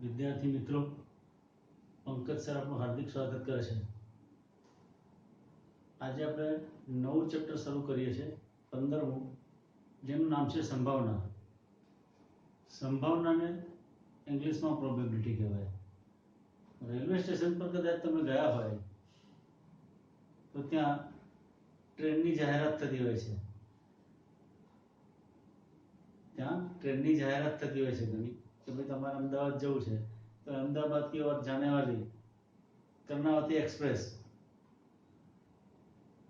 વિદ્યાર્થી મિત્રો, પંકજ સર આપનું હાર્દિક સ્વાગત કરે છે. આજે આપણે નવું ચેપ્ટર શરૂ કરીએ છીએ, 15મું, જેનું નામ છે સંભાવના. સંભાવનાને ઇંગ્લિશમાં પ્રોબેબિલિટી કહેવાય. રેલવે સ્ટેશન પર કદાચ તમે ગયા હોય તો ત્યાં ટ્રેનની જાહેરાત થતી હોય છે. ત્યાં ટ્રેનની જાહેરાત થતી હોય છે ઘણી, કે ભાઈ તમારે અમદાવાદ જવું છે તો अहमदाबाद की ओर जाने वाली कर्णावती एक्सप्रेस,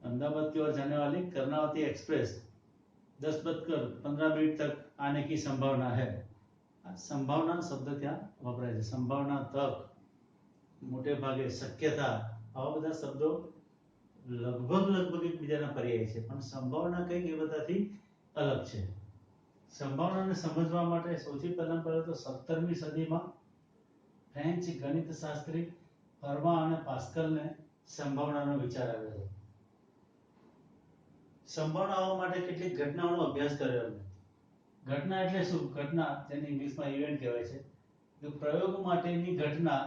अहमदाबाद की ओर जाने वाली कर्णावती एक्सप्रेस 10:15 तक आने की संभावना है. संभावना शब्द क्या वपराय है. संभावना, तक, मोटे भागे शक्यता, आवा બધા શબ્દો લગભગ એકબીજાના પર્યાય છે, પણ સંભાવના કંઈક એ બધાથી અલગ છે. સંભાવનાને સમજવા માટે સૌથી પહેલા તો 17મી સદીમાં ફ્રેન્ચ ગણિતશાસ્ત્રી ફર્મા અને પાસ્કલને સંભાવનાનો વિચાર આવ્યો હતો. સંભાવનાઓ માટે કેટલીક ઘટનાઓનો અભ્યાસ કર્યો એમણે. ઘટના એટલે શું? ઘટના, જેને ઇંગ્લિશમાં ઇવેન્ટ કહેવાય છે, કે પ્રયોગ માટેની ઘટના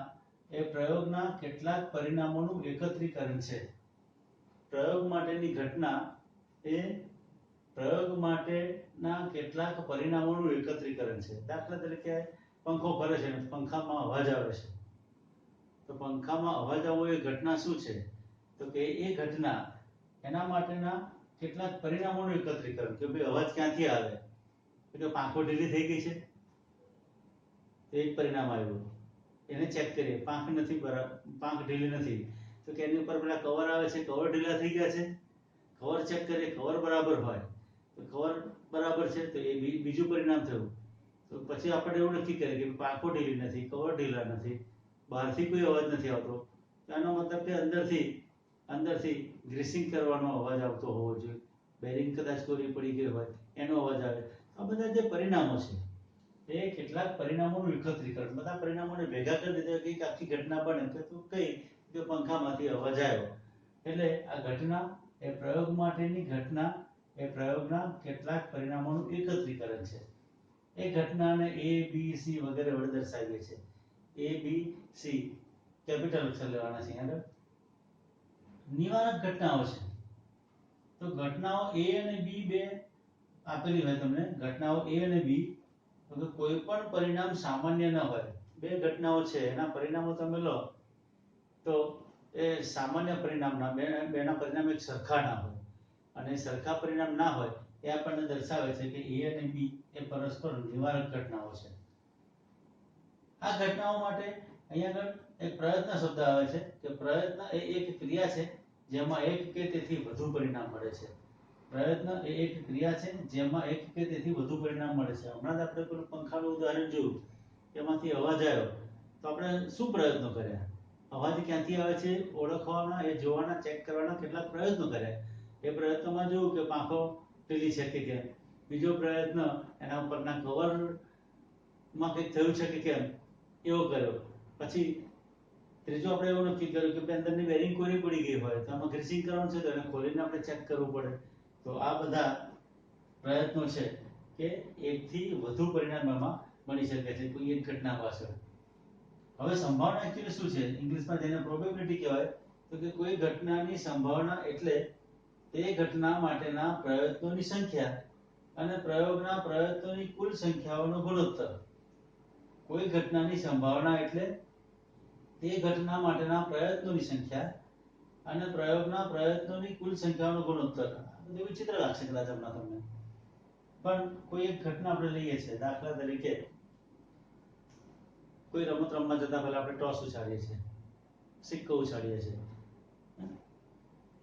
એ પ્રયોગના કેટલાક પરિણામોનું એકત્રીકરણ છે. પ્રયોગ માટેની ઘટના એ પ્રયોગ માટેના કેટલાક પરિણામોનું એકત્રીકરણ છે. દાખલા તરીકે પંખો ફરે છે, પંખામાં અવાજ આવે છે, તો પંખામાં અવાજ આવવો એ ઘટના શું છે? તો કે એ ઘટના એના માટેના કેટલાક પરિણામોનું એકત્રીકરણ, કે ભાઈ અવાજ ક્યાંથી આવે, તો પાંખો ઢીલી થઈ ગઈ છે, એક પરિણામ આવ્યું. એને ચેક કરીએ, પાંખ ઢીલી નથી, તો કે એની ઉપર પેલા કવર આવે છે, કવર ઢીલા થઈ ગયા છે. કવર ચેક કરીએ, કવર બરાબર હોય તો કવર બરાબર છે, તો એ બીજું પરિણામ થયું. તો પછી આપણે એવું નક્કી કરીએ કે પાંખો ઢીલી નથી, કવર ઢીલા નથી, બહારથી કોઈ અવાજ નથી આવતો, તો એનો મતલબ કે અંદરથી ગ્રીસિંગ કરવાનો અવાજ આવતો હોવો જોઈએ. બેરિંગ કદાચ કોરી પડી ગઈ હોય એનો અવાજ આવે. આ બધા જે પરિણામો છે એ કેટલાક પરિણામોનું એકત્રીકરણ, બધા પરિણામોને ભેગા કરી દીધા કે એક આખી ઘટના બને. તો કઈ કે પંખામાંથી અવાજ આવ્યો. એટલે આ ઘટના એ પ્રયોગ માટેની ઘટના એ પ્રયોગના કેટલાક પરિણામોનું એકત્રીકરણ છે. એ ઘટનાને A, B, C વગેરે વડે દર્શાવીએ છીએ. A, B, C કેપિટલ અક્ષર લેવાના છે. આગળ નિવારક ઘટનાઓ છે. તો ઘટનાઓ A અને B બે આપેલી હોય તમને, ઘટનાઓ A અને B, તો કોઈ પણ પરિણામ સામાન્ય ન હોય. બે ઘટનાઓ છે, એના પરિણામો તમે લો તો એ સામાન્ય પરિણામના બેના પરિણામ એક સરખા ના હોય, અને સરખા પરિણામ ના હોય એ આપણને દર્શાવે છે કે A અને B એ પરસ્પર નિવારક ઘટનાઓ છે. આ ઘટનાઓ માટે અહીંયા આગળ એક પ્રયત્ન શબ્દ આવે છે, કે પ્રયત્ન એ એક ક્રિયા છે જેમાં એક કે તેથી વધુ પરિણામ મળે છે. પ્રયત્ન એ એક ક્રિયા છે જેમાં એક કે તેથી વધુ પરિણામ મળે છે. હમણાં જ આપણે પેલું પંખાનું ઉદાહરણ જોયું, એમાંથી અવાજ આવ્યો, તો આપણે શું પ્રયત્નો કર્યા? અવાજ ક્યાંથી આવે છે ઓળખવાના, એ જોવાના, ચેક કરવાના કેટલાક પ્રયત્નો કર્યા. એ પ્રયત્નોમાં જોયું કે પાંખો ઢીલી છે કે કેમ. બીજો પ્રયત્ન એના ઉપરના કવરમાં કંઈક થયું છે કે કેમ, એવો કર્યો. પછી ત્રીજો આપણે એવું નક્કી કર્યું કે અંદરની બેરિંગ કોરી પડી ગઈ હોય તો આમાં ગ્રીસિંગ કરવાનું છે, તો એને ખોલીને આપણે ચેક કરવું પડે. તો આ બધા પ્રયત્નો છે કે એકથી વધુ પરિણામ એમાં મળી શકે છે કોઈ એક ઘટના પાછળ. હવે સંભાવના એકચ્યુઅલી શું છે? ઇંગ્લિશમાં જેને પ્રોબેબિલિટી કહેવાય, તો કે કોઈ ઘટનાની સંભાવના એટલે તે ઘટના માટેના પ્રયત્નોની સંખ્યા અને પ્રયોગના પ્રયત્નોની કુલ સંખ્યાઓનો ગુણોત્તર. કોઈ ઘટનાની સંભાવના એટલે તે ઘટના માટેના પ્રયત્નોની સંખ્યા અને પ્રયોગના પ્રયત્નોની કુલ સંખ્યાનો ગુણોત્તર. બધું વિચિત્ર લાગશે કદાચ હમણાં તમને, પણ કોઈ એક ઘટના આપણે લઈએ છીએ. દાખલા તરીકે કોઈ રમત રમવા જતા પહેલા આપણે ટોસ ઉછાળીએ છીએ, સિક્કો ઉછાળીએ છીએ,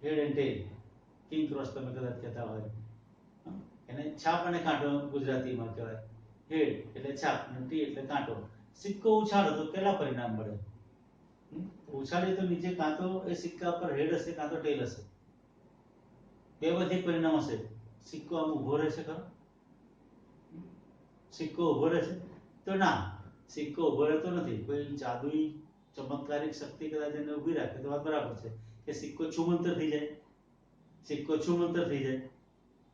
head and tail, king cross તમે કદાચ કહેતા હોય. એને છાપ અને કાંટો ગુજરાતીમાં કહેવાય. હેડ એટલે છાપ અને ટી એટલે કાંટો. સિક્કો ઉછાળો તો કેટલા પરિણામ મળે? ઉછાળીએ તો નીચે કાં તો એ સિક્કા પર હેડ હશે કાં તો ટેલ હશે. બે બધી પરિણામ હશે. સિક્કો આમ ઉભો રહેશે ખરો? સિક્કો ઉભો રહેશે? તો ના, સિક્કો ઉભો રહેતો નથી. કોઈ જાદુઈ ચમત્કારિક શક્તિ કદાચ એને ઊભી રાખે તો વાત બરાબર છે કે સિક્કો છૂમંતર થઈ જાય. સિક્કો છૂમંતર થઈ જાય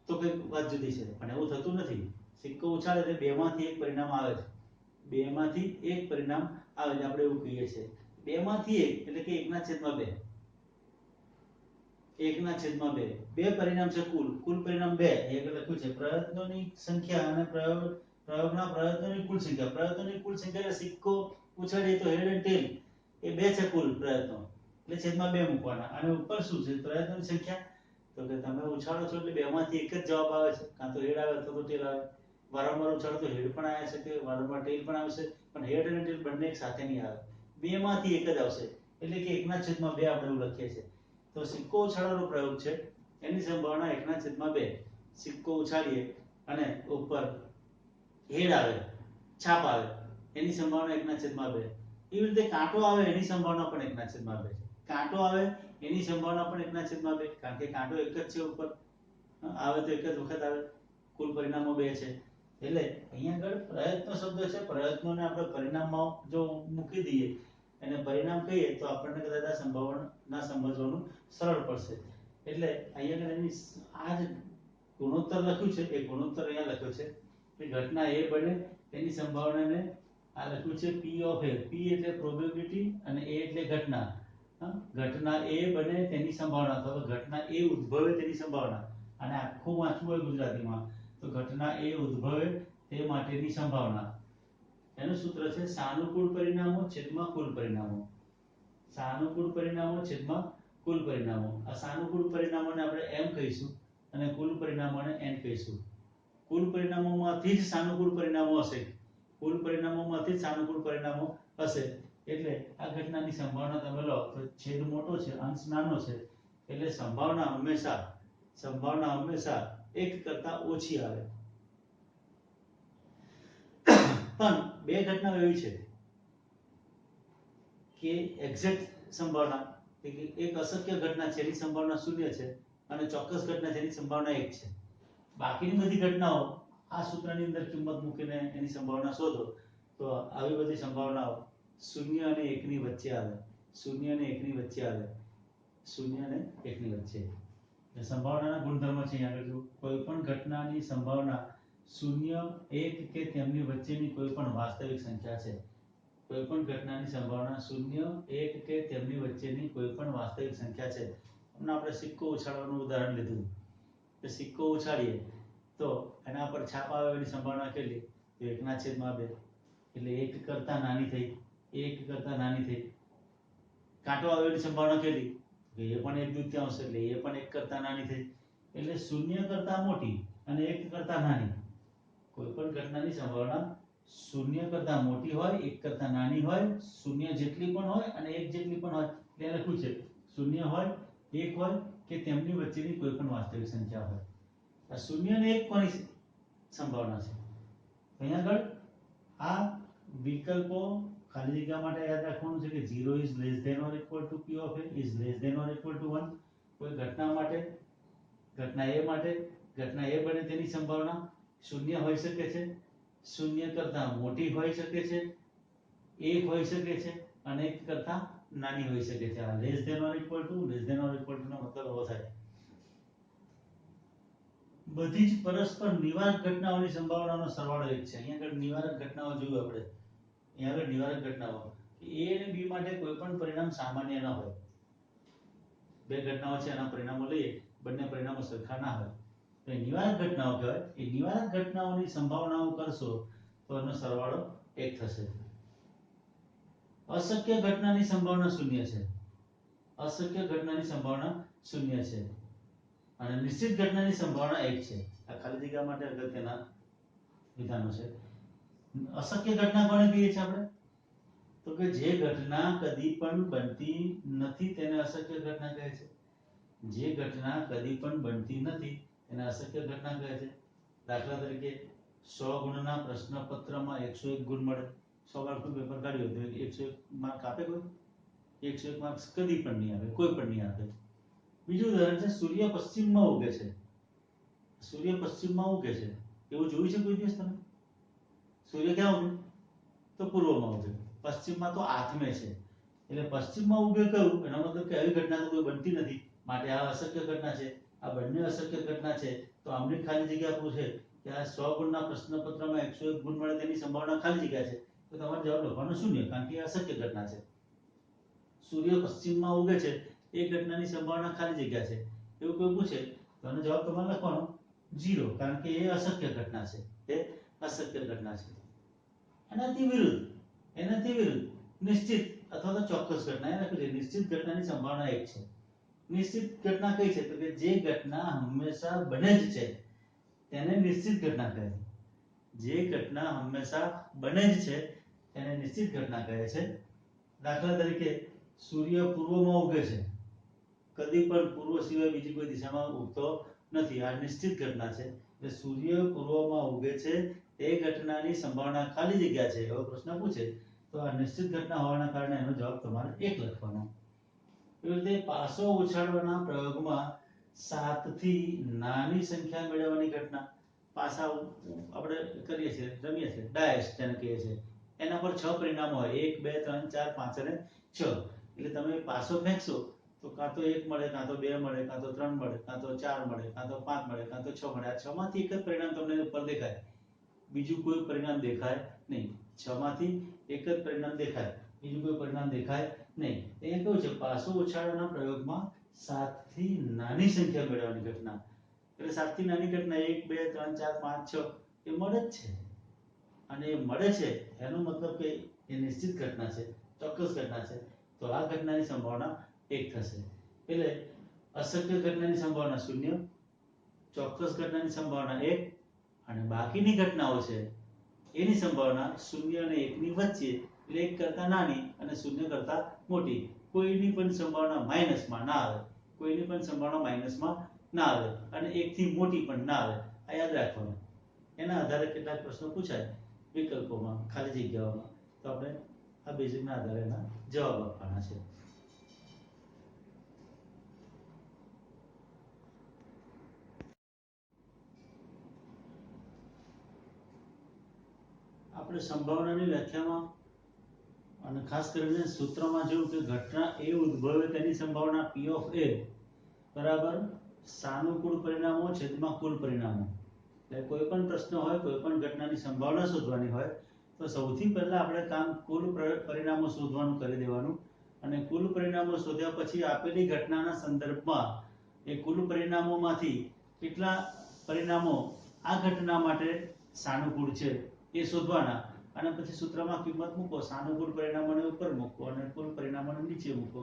તો કઈ વાત જુદી છે, પણ એવું થતું નથી. સિક્કો ઉછાળે એટલે બેમાંથી એક પરિણામ આવે છે. બેમાંથી એક પરિણામ આવે છે આપણે એવું કહીએ છીએ. 2 માંથી 1 એટલે કે 1/2. 1/2. બે પરિણામ છે કુલ પરિણામ 2. અહીંયા લખ્યું છે પ્રયત્નોની સંખ્યા અને પ્રયોગના પ્રયત્નોની કુલ સંખ્યા. પ્રયત્નોની કુલ સંખ્યા એટલે સિક્કો ઉછાળીએ તો હેડ એન્ડ ટેલ એ 2 છે કુલ પ્રયત્નો, એટલે છેદમાં 2 મૂકવાના. અને ઉપર શું છે પ્રયત્નોની સંખ્યા, તો કે તમે ઉછાળો છો એટલે 2 માંથી 1 જ જવાબ આવે છે, કાં તો હેડ આવે અથવા તો ટેલ આવે. વારંવાર ઉછાળો તો હેડ પણ આવી શકે, વારંવાર ટેલ પણ આવશે, પણ હેડ અને ટેલ બંને એક સાથે નહીં આવે. 2 માંથી 1 જ આવશે, એટલે કે 1/2 આપણે એવું લખીએ છીએ. તો સિક્કો ઉછાળવાનો પ્રયોગ છે એની સંભાવના 1/2. સિક્કો ઉછાળીએ અને ઉપર હેડ આવે, છાપ આવે, એની સંભાવના 1/2. એવી રીતે કાંટો આવે એની સંભાવના પણ 1/2 છે. કાંટો આવે એની સંભાવના પણ 1/2, કારણ કે કાંટો એક જ છે ઉપર, આવે તો એક જ વખત આવે. કુલ પરિણામો 2 છે. એટલે અહીંયા આગળ પ્રયત્ન શબ્દ છે, પ્રયત્નોને આપણે પરિણામમાં જો મૂકી દઈએ અને પરિણામ કહીએ તો આપણને કદાચ આ સંભાવના સમજવાનું સરળ પડશે. એટલે અહીંયા આગળ એની આ જ ગુણોત્તર લખ્યું છે, એ ગુણોત્તર અહીંયા લખ્યો છે કે ઘટના એ બને તેની સંભાવનાને આ લખ્યું છે P ઓફ A. P એટલે પ્રોબેબિલિટી અને A એટલે ઘટના. ઘટના A બને તેની સંભાવના, અથવા તો ઘટના A ઉદ્ભવે તેની સંભાવના. અને આખું વાંચવું હોય ગુજરાતીમાં તો ઘટના A ઉદ્ભવે તે માટેની સંભાવના. એનું સૂત્ર છે સાનુકૂળ પરિણામો છેદમાં કુલ પરિણામો. સાનુકૂળ પરિણામો છેદમાં કુલ પરિણામો. આ સાનુકૂળ પરિણામોને આપણે M કહીશું અને કુલ પરિણામોને N કહીશું. કુલ પરિણામોમાંથી જ સાનુકૂળ પરિણામો હશે. કુલ પરિણામોમાંથી જ સાનુકૂળ પરિણામો હશે. એટલે આ ઘટનાની સંભાવના તમે લો તો છેદ મોટો છે, અંશ નાનો છે, એટલે સંભાવના હંમેશા 1 કરતા ઓછી આવે. પણ બે ઘટનાઓ એવી છે કે એક્ઝેક્ટ સંભાવના, એક અશક્ય ઘટના છે એની સંભાવના 0 છે અને ચોક્કસ ઘટના છે એની સંભાવના 1 છે. બાકીની બધી ઘટનાઓ આ સૂત્રની અંદર કિંમત મૂકીને એની સંભાવના શોધો તો આવી બધી સંભાવનાઓ 0 અને 1 ની વચ્ચે આવે. 0 અને 1 ની વચ્ચે આવે. 0 અને 1 ની વચ્ચે. સંભાવનાના ગુણધર્મ છે અહીંયા આગળ જો કોઈ પણ ઘટનાની સંભાવના 0, 1 કે તેમની વચ્ચેની કોઈ પણ વાસ્તવિક સંખ્યા છે. કોઈ પણ ઘટનાની સંભાવના 0, 1 કે તેમની વચ્ચેની કોઈ પણ વાસ્તવિક સંખ્યા છે. હમણાં આપણે સિક્કો ઉછાળવાનું ઉદાહરણ લીધું કે સિક્કો ઉછાળીએ તો એના પર છાપ આવે એની સંભાવના કેટલી? તો 1/2. એટલે 1 કરતા નાની થઈ. 1 કરતા નાની થઈ. કાંટો આવે એની સંભાવના કેટલી? એ પણ 1/2 એટલે એ પણ 1 કરતા નાની થઈ. એટલે 0 કરતા મોટી અને 1 કરતા નાની. કોઈ પણ ઘટનાની સંભાવના 0 કરતા મોટી હોય, 1 કરતા નાની હોય, 0 જેટલી પણ હોય અને 1 જેટલી પણ હોય. એટલે લખ્યું છે 0 હોય, 1 હોય કે તેમની વચ્ચેની કોઈ પણ વાસ્તવિક સંખ્યા હોય. આ 0 અને 1 કોની સંભાવના છે? અહીંયા આગળ આ વિકલ્પો ખાલી જગ્યા માટે યાદ રાખવાનું છે કે 0 is less than or equal to P of A is less than or equal to 1. કોઈ ઘટના માટે, ઘટના A માટે, ઘટના A બને તેની સંભાવના 0 હોઈ શકે છે, 0 કરતા મોટી હોઈ શકે છે, 1 હોઈ શકે છે અને 1 કરતા નાની હોઈ શકે છે. આ less than or equal to નો મતલબ એવો થાય. બધી જ પરસ્પર નિવારક ઘટનાઓની સંભાવનાનો સરવાળો 1 છે. અહીંયા આગળ નિવારક ઘટનાઓ જોયું આપણે. અહીંયા આગળ નિવારક ઘટનાઓ A અને B માટે કોઈ પણ પરિણામ સામાન્ય ન હોય. બે ઘટનાઓ છે એના પરિણામો લઈએ, બંને પરિણામો સરખા ના હોય તો એ નિવારક ઘટનાઓ કહેવાય. એ નિવારક ઘટનાઓની સંભાવનાઓ કરશો તો એનો સરવાળો 1 થશે. અશક્ય ઘટનાની સંભાવના 0 છે. અશક્ય ઘટનાની સંભાવના 0 છે અને નિશ્ચિત ઘટનાની સંભાવના 1 છે. આ ખાલી જગ્યા માટે અગત્યના વિધાનો છે. અશક્ય ઘટના કોને કહીએ છીએ આપણે? તો કે જે ઘટના કદી પણ બનતી નથી તેને અશક્ય ઘટના કહે છે. જે ઘટના કદી પણ બનતી નથી એને અશક્ય ઘટના કહે છે. દાખલા તરીકે 100 ગુણના પ્રશ્નપત્રમાં 101 ગુણ મળે. 100 માર્કનું પેપર કાઢ્યું તો 101 માર્ક આપે કોઈ? 101 માર્ક્સ કદી પણ નહીં આપે, કોઈ પણ નહીં આપે. બીજું ઉદાહરણ છે સૂર્ય પશ્ચિમમાં ઉગે છે. સૂર્ય પશ્ચિમમાં ઉગે છે એવું જોયું છે કોઈ દિવસ તમે? સૂર્ય ક્યાં ઉગે? તો પૂર્વમાં ઉગે. પશ્ચિમમાં તો આથમે છે. એટલે પશ્ચિમમાં ઉગે કયું? એનો મતલબ કે આવી ઘટના તો કોઈ બનતી નથી, માટે આ અશક્ય ઘટના છે. આ બંને અશક્ય ઘટના છે તો આમની ખાલી જગ્યા પૂછે કે આ 100 ગુણના પ્રશ્નપત્રમાં 101 ગુણ મળે તેની સંભાવના ખાલી જગ્યા છે. તો તમારે જવાબ લખવાનો શૂન્ય, કારણ કે એ અશક્ય ઘટના છે. સૂર્ય પશ્ચિમમાં ઉગે છે એ ઘટનાની સંભાવના ખાલી જગ્યા છે એવું કોઈ પૂછે તો આનો જવાબ તમારે લખવાનો 0, કારણ કે એ અશક્ય ઘટના છે. એ અશક્ય ઘટના છે. એનાથી વિરુદ્ધ નિશ્ચિત અથવા તો ચોક્કસ ઘટના. એ લખ્યું છે નિશ્ચિત ઘટનાની સંભાવના 1 છે. નિશ્ચિત ઘટના કઈ છે? તો કે જે ઘટના હંમેશા બને જ છે તેને નિશ્ચિત ઘટના કહે છે. જે ઘટના હંમેશા બને જ છે તેને નિશ્ચિત ઘટના કહે છે. દાખલા તરીકે સૂર્ય પૂર્વમાં ઉગે છે, કદી પણ પૂર્વ સિવાય બીજી કોઈ દિશામાં ઉગતો નથી. આ નિશ્ચિત ઘટના છે. એટલે સૂર્ય પૂર્વમાં ઉગે છે તે ઘટનાની સંભાવના ખાલી જગ્યા છે એવો પ્રશ્ન પૂછે તો આ નિશ્ચિત ઘટના હોવાના કારણે એનો જવાબ તમારે 1 લખવાનો. એવી રીતે પાસો ઉછાળવાના પ્રયોગમાં 7 થી નાની સંખ્યા મેળવવાની ઘટના. પાસા આપણે કરીએ છીએ, રમીએ છીએ, ડાયસ જેને કહીએ છીએ. એના પર 6 પરિણામો હોય, 1 2 3 4 5 અને 6. એટલે તમે પાસો ફેંકશો તો કાં તો 1 મળે, કાં તો 2 મળે, કાં તો 3 મળે, કાં તો 4 મળે, કાં તો 5 મળે, કાં તો 6 મળે. આ 6 માંથી એક જ પરિણામ તમને ઉપર દેખાય, બીજું કોઈ પરિણામ દેખાય નહીં. 6 માંથી એક જ પરિણામ દેખાય, બીજું કોઈ પરિણામ દેખાય નહીં. અહીંયા કેવું છે? પાસો ઉછાળવાના પ્રયોગમાં 7 થી નાની સંખ્યા મેળવવાની ઘટના. એટલે 7 થી નાની ઘટના 1 2 3 4 5 6 એ મળે જ છે. અને એ મળે છે એનો મતલબ કે એ નિશ્ચિત ઘટના છે, ચોક્કસ ઘટના છે. તો આ ઘટનાની સંભાવના 1 થશે. એટલે અશક્ય ઘટનાની સંભાવના 0, ચોક્કસ ઘટનાની સંભાવના 1 અને બાકીની ઘટનાઓ છે એની સંભાવના 0 અને 1 ની વચ્ચે, એટલે 1 કરતા નાની અને 0 કરતા મોટી. કોઈની પણ સંભાવના માઈનસમાં ના આવે, કોઈની પણ સંભાવના માઈનસમાં ના આવે અને 1 થી મોટી પણ ના આવે. આ યાદ રાખવાનું. એના આધારે કેટલાક પ્રશ્નો પૂછાય વિકલ્પોમાં, ખાલી જગ્યાઓમાં. તો આપણે આ બેઝિકના આધારે એના જવાબ આપવાના છે. આપણે સંભાવનાની વ્યાખ્યામાં અને ખાસ કરીને સૂત્રમાં જોયું કે ઘટના એ ઉદ્ભવે તેની સંભાવના P of A બરાબર સાનુકૂળ પરિણામો છેદમાં કુલ પરિણામો. એટલે કોઈ પણ પ્રશ્ન હોય, કોઈ પણ ઘટનાની સંભાવના શોધવાની હોય તો સૌથી પહેલા આપણે કામ કુલ પરિણામો શોધવાનું કરી દેવાનું. અને કુલ પરિણામો શોધ્યા પછી આપેલી ઘટનાના સંદર્ભમાં એ કુલ પરિણામોમાંથી કેટલા પરિણામો આ ઘટના માટે સાનુકૂળ છે એ શોધવાના. અને પછી સૂત્રમાં કિંમત મૂકો, સાનુકૂળ પરિણામોને ઉપર મૂકો અને કુલ પરિણામોને નીચે મૂકો.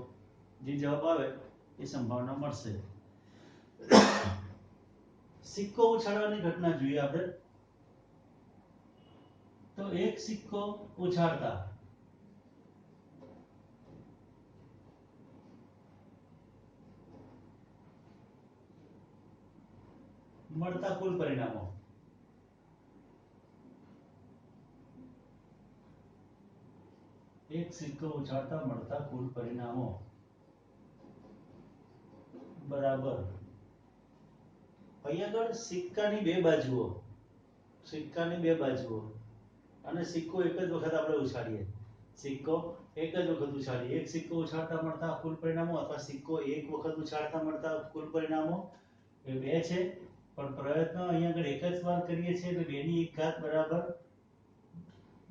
જે જવાબ આવે એ સંભાવના મળશે. સિક્કો ઉછાળવાની ઘટના જોઈએ આપણે. તો એક સિક્કો ઉછાળતા મળતા કુલ પરિણામો. એક સિક્કો ઉછાળતા મળતા કુલ પરિણામો બરાબર. અહીંયા આગળ સિક્કાની બે બાજુઓ, સિક્કાની બે બાજુઓ અને સિક્કો એક જ વખત આપણે ઉછાળીએ, સિક્કો એક જ વખત ઉછાળીએ. એક સિક્કો ઉછાળતા મળતા કુલ પરિણામો અથવા સિક્કો એક વખત ઉછાળતા મળતા કુલ પરિણામો એ બે છે. પણ પ્રયત્ન અહીંયા આગળ એક જ વાર કરીએ છીએ એટલે 2 ની 1 ઘાત બરાબર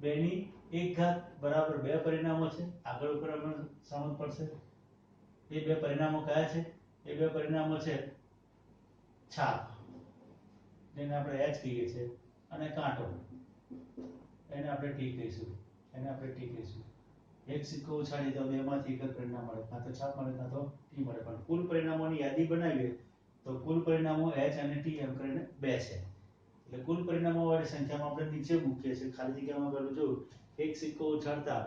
2 ની 1 ઘાત બરાબર 2 પરિણામો છે. આગળ ઉપર આપણે સમજ પડશે. એ બે પરિણામો કયા છે? એ બે પરિણામો છે છાપ, જેને આપણે H કહીએ છીએ, અને કાંટો, એને આપણે T કહીશું, એને આપણે T કહીશું. એક સિક્કો ઉછાળી તો બેમાંથી એક જ પરિણામ મળે, કાં તો છાપ મળે કાં તો T મળે. પણ કુલ પરિણામોની યાદી બનાવીએ તો કુલ પરિણામો H અને T એમ કરીને બે છે. એટલે કુલ પરિણામો વાળી સંખ્યામાં આપણે નીચે મૂકીએ છીએ. ખાલી જગ્યામાં પેલું જો એક સિક્કો ઉછાળતા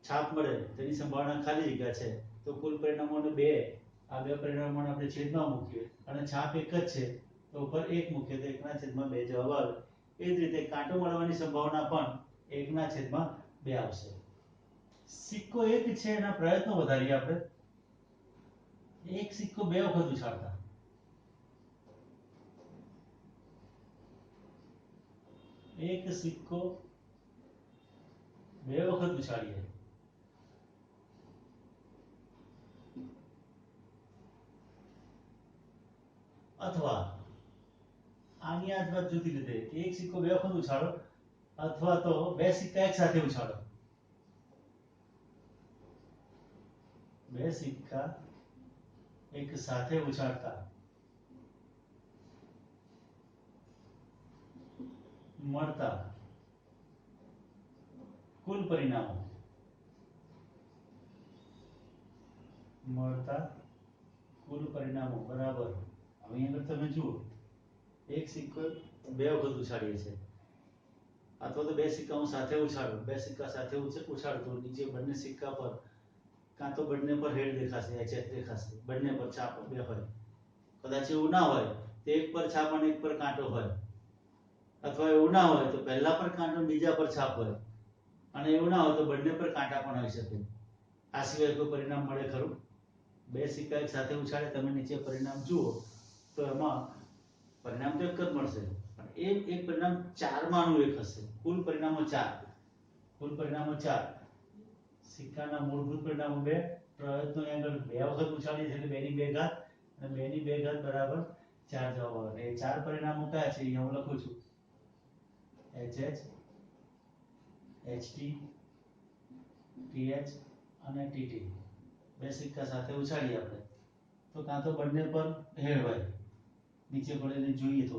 છાપ મળે તેની સંભાવના ખાલી જગ્યા છે તો કુલ પરિણામોને બે, આ બે પરિણામોને આપણે છેદમાં મૂકીએ અને છાપ એક જ છે તો ઉપર 1 મૂકીએ તો 1/2 જવાબ આવે. એ જ રીતે કાંટો મળવાની સંભાવના પણ 1/2 આવશે. સિક્કો એક છે એના પ્રયત્નો વધારીએ આપણે. એક સિક્કો બે વખત ઉછાળતા, એક સિક્કો બે વખત ઉછાળીએ અથવા આની આ વાત જુદી રીતે એક સિક્કો બે વખત ઉછાળો અથવા તો બે સિક્કા એક સાથે ઉછાળો. બે સિક્કા એક સાથે ઉછાળતા મળતા કુલ પરિણામો બરાબર. હવે અહીંયા તમે જુઓ, એક સિક્કો બે વખત ઉછાળીએ છે, અથવા તો બે સિક્કા હું સાથે ઉછાળું, બે સિક્કા સાથે ઉછાળતો નીચે બંને સિક્કા પર કાં તો બંને પર હેડ દેખાશે, એચ દેખાશે, બંને પર છાપ બે હોય. કદાચ એવું ના હોય તો એક પર છાપ અને એક પર કાંટો હોય, અથવા એવું ના હોય તો પહેલા પર કાંટો બીજા પર છાપ હોય, અને એવું ના હોય તો બંને પર કાંટા પણ હોઈ શકે. આ સિવાય કોઈ પરિણામ મળે ખરું? બે સિક્કા એક સાથે ઉછાળે, તમે નીચે પરિણામ જુઓ તો એમાં પરિણામ તો એક જ મળશે, પણ એક પરિણામ ચારમાંનું એક હશે. કુલ પરિણામો ચાર. સિક્કાના મૂળભૂત પરિણામો બે, પ્રયત્નો આગળ બે વખત ઉછાળી છે એટલે બે ની બે ઘાત, અને બે ની બે ઘાત બરાબર ચાર જવાબ આવે. એ ચાર પરિણામો કયા છે અહીંયા હું લખું છું: HH, HT, TH અને TT. બે સિક્કા સાથે ઉછાળીએ આપણે તો કાં તો બંને પર હેડ હોય, નીચે પડેલી જોઈએ તો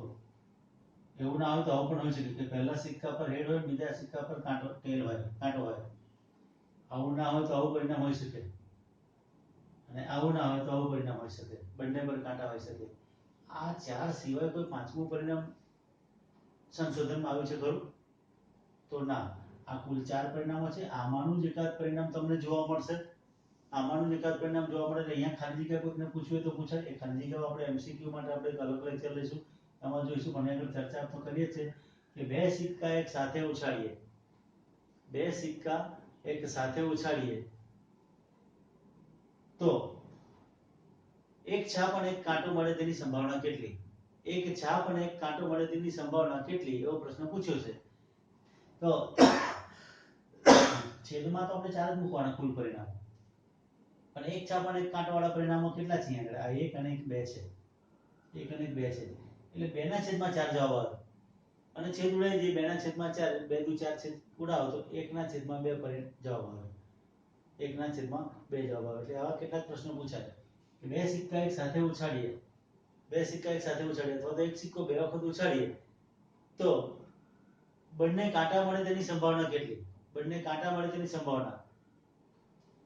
એવું ના હોય તો આવું પણ હોઈ શકે કે પહેલા સિક્કા પર હેડ હોય, બીજા સિક્કા પર કાંટો હોય. આવું ના હોય તો આવું પરિણામ હોઈ શકે, અને આવું ના હોય તો આવું પરિણામ હોઈ શકે, બંને પર કાંટા હોઈ શકે. આ ચાર સિવાય કોઈ પાંચમું પરિણામ સંશોધનમાં આવ્યું છે ખરું? તો ના. આ કુલ ચાર પરિણામો છે. આમાંનું જ એકાદ પરિણામ તમને જોવા મળશે. આમાંનું એકાદ પરિણામ જોવા મળે એટલે અહીંયા ખાલી જગ્યા કોઈને પૂછવું હોય તો પૂછાય. એ ખાલી જગ્યાઓ આપણે એમસીક્યુ માટે આપણે એક અલગ લેક્ચર લઈશું, એમાં જોઈશું. પણ આગળ ચર્ચા તો કરીએ છે કે બે સિક્કા એક સાથે ઉછાળીએ તો એક છાપ અને એક કાંટો મળે તેની સંભાવના કેટલી? એક છાપ અને એક કાંટો મળે તેની સંભાવના કેટલી, એવો પ્રશ્ન પૂછ્યો છે. તો છેદમાં તો આપણે ચાર જ મૂકવાના કુલ પરિણામો, પણ એક છાપ અને એક કાંટો વાળા પરિણામો કેટલા છે આગળ? આ એક અને એક બે છે, એટલે 2 ના છેદમાં 4 જવાબ આવે. અને છેદ ઉડાઈ દઈએ, 2 ના છેદમાં 4, 2 દુ 4 છેદ ઉડાવો તો 1 ના છેદમાં 2 જવાબ આવે. 1 ના છેદમાં 2 જવાબ આવે. એટલે આવા કેટલાક પ્રશ્નો પૂછાય કે બે સિક્કા એક સાથે ઉછાળીએ, અથવા તો એક સિક્કો બે વખત ઉછાળીએ તો બંને કાંટા મળે તેની સંભાવના કેટલી?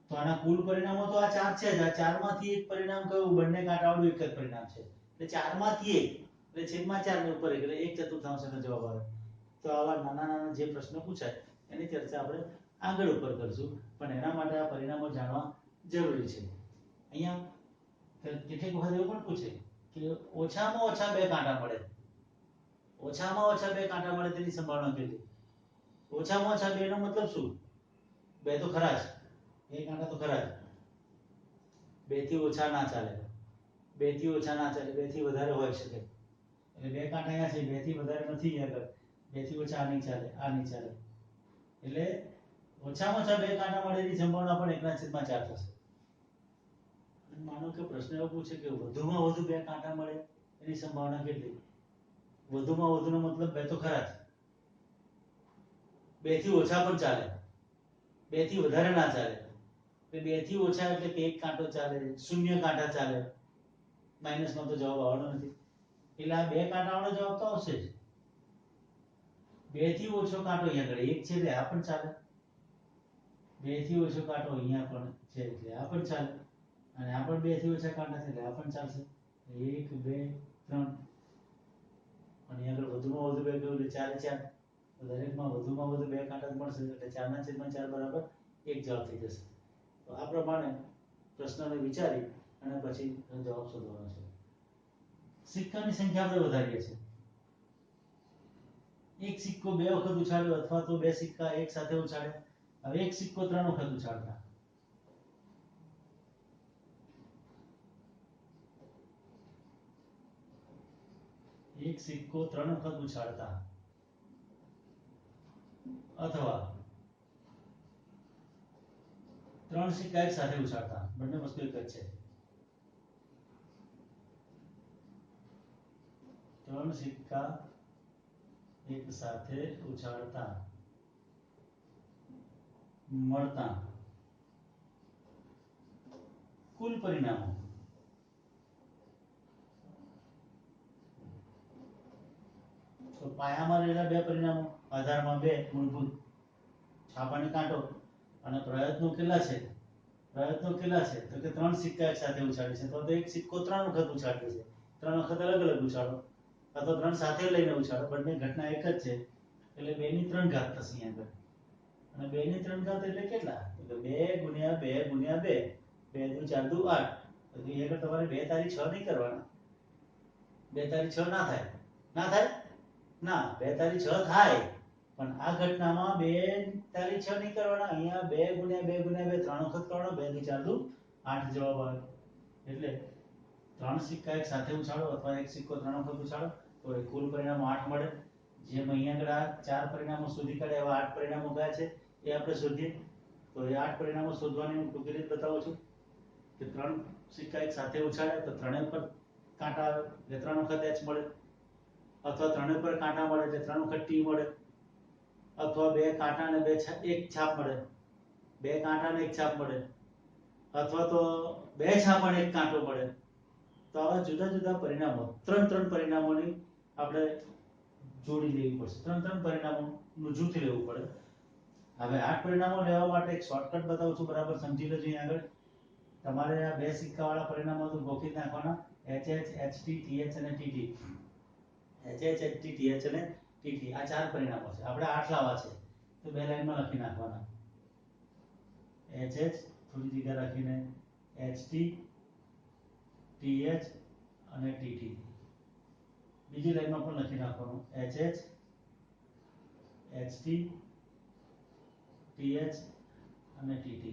તો આના કુલ પરિણામો તો આ ચાર છે જ. આ ચારમાંથી એક પરિણામ કયું? બંને કાંટાવાળું એક જ પરિણામ છે. એટલે ચારમાંથી એક, એટલે છેદમાં 4 ને ઉપર 1 એટલે 1/4 નો જવાબ આવે. તો આવા નાના નાના જે પ્રશ્નો પૂછાય એની ચર્ચા આપણે આગળ ઉપર કરશું, પણ એના માટે આ પરિણામો જાણવા જરૂરી છે. અહીંયા કેટલીક વખત એવું પણ પૂછે કે ઓછામાં ઓછા બે કાંટા મળે તેની સંભાવના કેટલી? ઓછામાં ઓછા બે નો મતલબ શું? બે તો ખરા જ, બે કાંટા તો ખરા જ. બે થી ઓછા ના ચાલે, બે થી વધારે હોઈ શકે. એટલે બે કાંટા અહીંયા છે, બે થી વધારે નથી આગળ, બે થી ઓછા આ નહીં ચાલે. એટલે ઓછામાં ઓછા બે કાંટા મળેની સંભાવના પણ 1/4 થશે. માનો કે પ્રશ્ન એવો પૂછે કે વધુમાં વધુ બે કાંટા મળે એની સંભાવના કેટલી? વધુમાં વધુનો મતલબ બે તો ખરા જ, બે થી ઓછા પણ ચાલે, બે થી વધારે ના ચાલે. બે થી ઓછા એટલે કે એક કાંટો ચાલે, શૂન્ય કાંટા ચાલે, માઇનસમાં તો જવાબ આવવાનો નથી. એટલે આ બે કાંટાવાળો જવાબ તો આવશે જ. બે થી ઓછો કાંટો અહીંયા આગળ એક છે એટલે આ પણ ચાલે, બે થી ઓછો કાંટો અહીંયા પણ છે એટલે આ પણ ચાલે, અને આ પણ બે થી ઓછા કાંટા છે એટલે આ પણ ચાલશે. 1 2 3, અને આગળ વધુમાં વધુ બે કહ્યું એટલે 4 તો દરેકમાં વધુમાં વધુ બે કાંટા જ મળશે એટલે 4/4 બરાબર 1 જવાબ થઈ જશે. તો આ પ્રમાણે પ્રશ્નને વિચારી અને પછી જવાબ શોધવાનો છે. સિક્કાની સંખ્યા આપણે વધારીએ છીએ. એક સિક્કો બે વખત ઉછાળ્યો, અથવા તો બે સિક્કા એક સાથે ઉછાળ્યા. હવે એક સિક્કો 3 વખત ઉછાળતા, અથવા 3 સિક્કા એક સાથે ઉછાળતા. બંને વસ્તુ એક જ છે. 3 સિક્કા એક સાથે ઉછાળતા મળતા કુલ પરિણામો તો પાયામાં રહેલા બે પરિણામો, આધારમાં બે મૂળભૂત છાપ અને કાંટો, અને પ્રયત્નો કેટલા છે? પ્રયત્નો કેટલા છે તો કે 3 સિક્કા એક સાથે ઉછાળે છે, તો એક સિક્કો 3 વખત ઉછાળે છે, 3 વખત અલગ અલગ ઉછાળો અથવા 3 સાથે લઈને ઉછાળો, બંને ઘટના એક જ છે એટલે 2 ની 3 ઘાત થશે અહીંયા આગળ. અને 2 ની 3 ઘાત એટલે કેટલા? તો 2 ગુણ્યા 2 ગુણ્યા 2, 2 દુ 4 દુ 8. તો અહીંયા આગળ તમારે 2 તારી 6 નહીં કરવાના. 2 તારી 6 ના થાય. ના થાય? ના, 2 તારી 6 થાય, પણ આ ઘટનામાં 2 તારી 6 નહીં કરવાના. અહીંયા 2 ગુણ્યા 2 ગુણ્યા 2 3 વખત કરવાનો, 2 દુ 4 દુ 8 જવાબ આવે. એટલે 3 સિક્કા એક સાથે ઉછાળો અથવા એક સિક્કો 3 વખત ઉછાળો તો એ કુલ પરિણામો 8 મળે. જેમ અહીંયા આગળ આ 4 પરિણામો શોધી કાઢ્યા, એવા 8 પરિણામો કયા છે એ આપણે શોધીએ. તો એ 8 પરિણામો શોધવાની હું ટૂંકી રીત બતાવું છું કે 3 સિક્કા એક સાથે ઉછાળ્યા તો ત્રણેય પર કાંટા આવે એટલે 3 વખત h મળે, અથવા ત્રણેય પર કાંટા મળે એટલે 3 વખત t મળે, અથવા બે કાંટા અને એક છાપ મળે, બે કાંટા અને એક છાપ મળે, અથવા તો બે છાપ અને એક કાંટો મળે. તો આવા જુદા જુદા પરિણામો, ત્રણ પરિણામોની આપણે જોડી લેવી પડશે, ત્રણ પરિણામોનું જૂથ લેવું પડે. હવે 8 પરિણામો લેવા માટે એક શોર્ટકટ બતાવું છું, બરાબર સમજી લેજો. અહીં આગળ તમારે આ બે સિક્કા વાળા પરિણામો તો ગોખી જ નાખવાના, HH HT TH અને TT. HH HT TH અને TT આ 4 પરિણામો છે, આપણે 8 લાવવા છે તો બે લાઈનમાં લખી નાખવાના. HH થોડી જગ્યા રાખીને HT TH અને TT. બીજી લાઈનમાં પણ લખી નાખવાનું HH HT TH અને TT.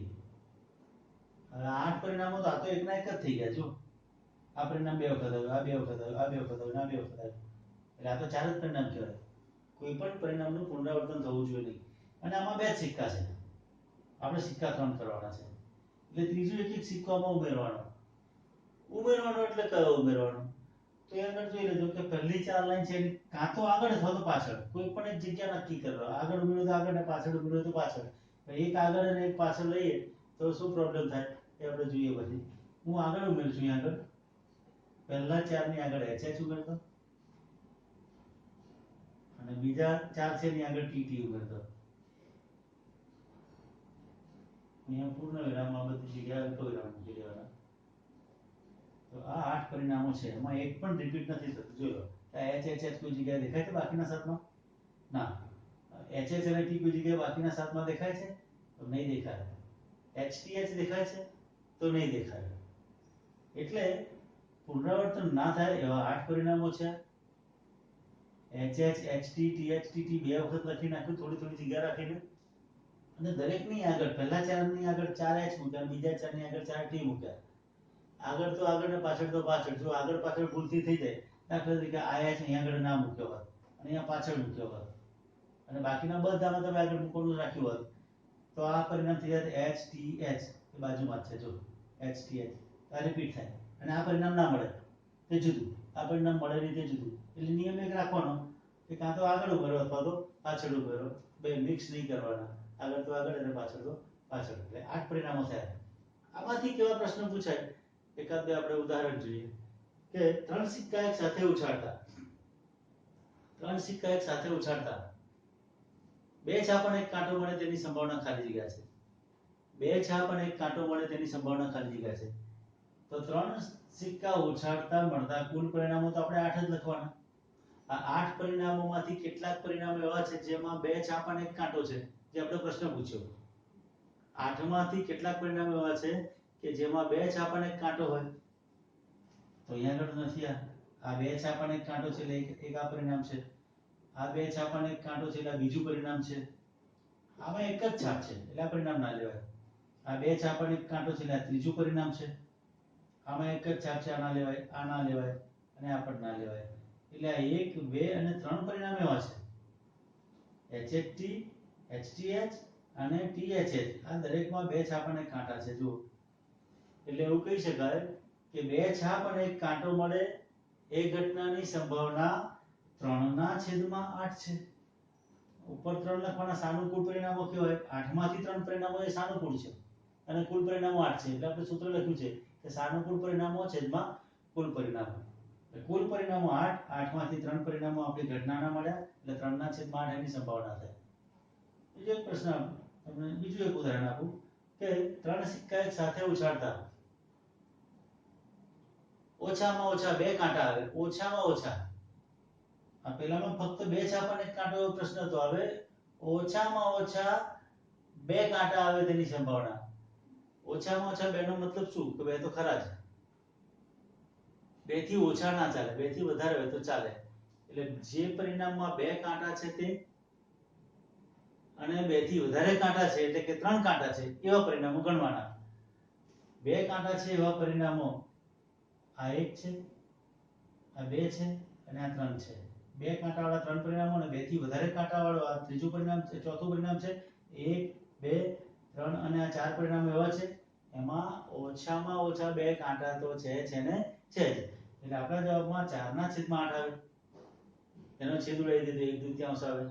હવે 8 પરિણામો તો આ તો એકના એક જ થઈ ગયા. જો આ પરિણામ બે વખત આવ્યું, આ બે વખત આવ્યું, આ બે વખત આવ્યું, આ બે વખત આવ્યું, એટલે આ તો 4 જ પરિણામ કહેવાય. કોઈ પણ પરિણામનું પુનરાવર્તન થવું જોઈએ નહીં. અને આમાં બે સિક્કા છે, આપણે સિક્કા 3 કરવાના છે એટલે ત્રીજો એક સિક્કો આમાં ઉમેરવાનો. એટલે કયો ઉમેરવાનો? તો એ આગળ જોઈ લેજો કે પહેલી 4 લાઈન છે કાં તો આગળ અથવા તો પાછળ, કોઈ પણ એક જગ્યા નક્કી કરો. આગળ ઉમેરો તો આગળ ને પાછળ ઉમેરો તો પાછળ. એક આગળ અને એક પાછળ લઈએ તો શું પ્રોબ્લેમ થાય એ આપણે જોઈએ. પછી હું આગળ ઉમેરું છું. અહીંયા આગળ પહેલા 4 ની આગળ HH ઉમેરતો અને બીજા 4 છે ની આગળ TT ઉમેરતો. અહીંયા પૂર્ણ વિરામ આ બધી જગ્યાએ અલ્પ વિરામ મૂકી દેવાના. તો આ 8 પરિણામો છે, એમાં એક પણ રિપીટ નથી થતું. જોયો HH કોઈ જગ્યાએ દેખાય છે બાકીના 7માં? ના. HH અને T કોઈ જગ્યાએ બાકીના 7માં દેખાય છે? તો નહીં દેખાય. HTH દેખાય છે? તો નહીં દેખાય. એટલે પુનરાવર્તન ના થાય એવા 8 પરિણામો છે. HH HT TH TT બે વખત લખી નાખ્યું, થોડી જગ્યા રાખીને. અને દરેકની આગળ પહેલા 4 ની આગળ 4H મૂક્યા, બીજા 4 ની આગળ 4T મૂક્યા. આગળ તો આગળ ને પાછળ તો પાછળ. જો આગળ પાછળ ભૂલથી થઈ જાય, દાખલા તરીકે આ H અહીંયા આગળ ના મૂક્યો હોત અને અહીંયા પાછળ મૂક્યો હોત અને બાકીના બધામાં તમે આગળ મૂકવાનું રાખ્યું હોત તો આ પરિણામ થઈ જાય HTH. એ બાજુમાં છે, જો HTH. આ રિપીટ થાય અને આ પરિણામ ના મળે તે જુદું, આ પરિણામ મળે નહીં તે જુદું. એટલે નિયમ એક રાખવાનો કે કાં તો આગળ ઉમેરો અથવા તો પાછળ ઉમેરો, બે મિક્સ નહીં કરવાના. આગળ તો આગળ અને પાછળ તો પાછળ. એટલે 8 પરિણામો થયા. આમાંથી કેવા પ્રશ્ન પૂછાય એકાદ બે આપણે ઉદાહરણ જોઈએ કે 3 સિક્કા એક સાથે ઉછાળતા, 3 સિક્કા એક સાથે ઉછાળતા બે છાપ અને એક કાંટો મળે તેની સંભાવના ખાલી જગ્યા છે. બે છાપ અને એક કાંટો મળે તેની સંભાવના ખાલી જગ્યા છે. તો 3 સિક્કા ઉછાળતા મળતા કુલ પરિણામો તો આપણે 8 જ લખવાના. આ 8 પરિણામોમાંથી કેટલાક પરિણામો એવા છે જેમાં બે છાપ અને એક કાંટો છે, જે આપણે પ્રશ્ન પૂછ્યો. 8 માંથી કેટલાક પરિણામો એવા છે કે જેમાં બે છાપ અને એક કાંટો હોય. તો અહીંયા આગળ નથી. આ બે છાપ અને એક કાંટો છે એટલે એક આ પરિણામ છે. આ બે છાપ અને એક કાંટો છે એટલે બીજું પરિણામ છે. આમાં એક જ છાપ છે એટલે આ પરિણામ ના લેવાય. આ બે છાપ અને એક કાંટો છે એટલે આ ત્રીજું પરિણામ છે. આમાં એક જ છાપ છે, આ ના લેવાય, આ ના લેવાય અને આ પણ ના લેવાય. એટલે આ 1 2 અને 3 પરિણામ એવા છે. HHT HTH અને THH આ દરેકમાં બે છાપ અને કાંટા છે. જો એટલે એવું કહી શકાય કે બે છાપ અને એક કાંટો મળે એ ઘટનાની સંભાવના 3/8 છે. ઉપર 3 લખવાના. સાનુકૂળ પરિણામો કહેવાય. 8 માંથી 3 પરિણામો એ સાનુકૂળ છે અને કુલ પરિણામો 8 છે એટલે આપણે સૂત્ર લખ્યું છે કે સાનુકૂળ પરિણામો છેદમાં કુલ પરિણામો. કુલ પરિણામો 8, 8 માંથી 3 પરિણામો આપણી ઘટનાના મળ્યા એટલે 3 ના છેદમાં 8 એની સંભાવના થાય. બીજો એક પ્રશ્ન તમને બીજું એક ઉદાહરણ આપું કે 3 સિક્કા એક સાથે ઉછાળતા ઓછામાં ઓછા 2 કાંટા આવે. ઓછામાં ઓછા આ પહેલામાં ફક્ત 2 છાપા અને 1 કાંટો એવો પ્રશ્ન હતો. હવે ઓછામાં ઓછા 2 કાંટા આવે તેની સંભાવના. ઓછામાં ઓછા 2 નો મતલબ શું કે 2 તો ખરા જ. 2 થી ઓછા ના ચાલે, 2 થી વધારે હોય તો ચાલે. એટલે જે પરિણામમાં 2 કાંટા છે તે અને 2 થી વધારે કાંટા છે એટલે કે 3 કાંટા છે એવા પરિણામો ગણવાના. 2 કાંટા છે એવા પરિણામો આ 1 છે, આ 2 છે અને આ 3 છે. 2 કાંટાવાળા 3 પરિણામો અને 2 થી વધારે કાંટાવાળો આ ત્રીજું પરિણામ છે, ચોથું પરિણામ છે. 1, 2, 3 અને આ 4 પરિણામો એવા છે એમાં ઓછામાં ઓછા 2 કાંટા તો છે ને છે જ. એટલે આપણા જવાબમાં 4 ના છેદમાં 8 આવે. એનો છેદ ઉડાડી દીધો 1/2 આવે.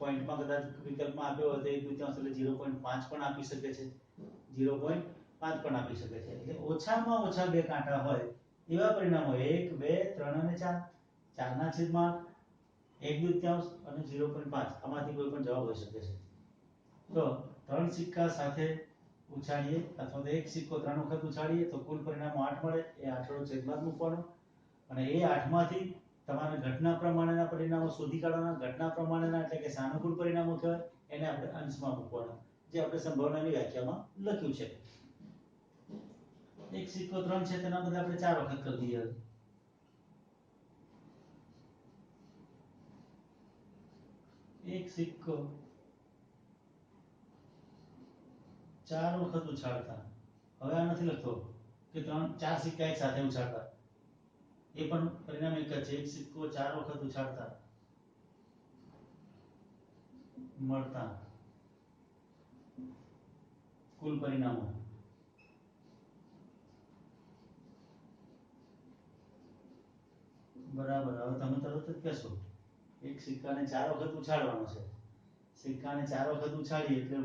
પોઈન્ટમાં કદાચ વિકલ્પમાં આપ્યો હોય તો 1/2 એટલે 0.5 પણ આપી શકે છે. 0.5 પણ આપી શકે છે. એટલે ઓછામાં ઓછા 2 કાંટા હોય એવા પરિણામો 1, 2, 3 અને 4. 4 ના છેદમાં 1/2 અને 0.5 આમાંથી કોઈ પણ જવાબ હોઈ શકે છે. તો 3 સિક્કા સાથે ઉછાળીએ અથવા તો એક સિક્કો 3 વખત ઉછાળીએ તો કુલ પરિણામો 8 મળે. એ 8 નો છેદમાં મૂકવાનો અને એ 8 માંથી તમારે ઘટના પ્રમાણેના પરિણામો શોધી કાઢવાના. ઘટના પ્રમાણેના એટલે કે સાનુકૂળ પરિણામો કહેવાય. એને આપણે અંશમાં મૂકવાના, જે આપણે સંભાવનાની વ્યાખ્યામાં લખ્યું છે. એક સિક્કો 3 છે તેના બદલે આપણે 4 વખત કરી દઈએ. એક સિક્કો 4 વખત ઉછાળતા. હવે આ નથી લખતો કે 4 સિક્કા એક સાથે ઉછાળતા. એ પણ પરિણામ એક જ છે. એક સિક્કો 4 વખત ઉછાળતા મળતા કુલ પરિણામો. બરાબર. હવે તમે તરત જ કહેશો એક સિક્કાને 4 વખત ઉછાળવાનો છે. સિક્કાને 4 વખત ઉછાળી એટલે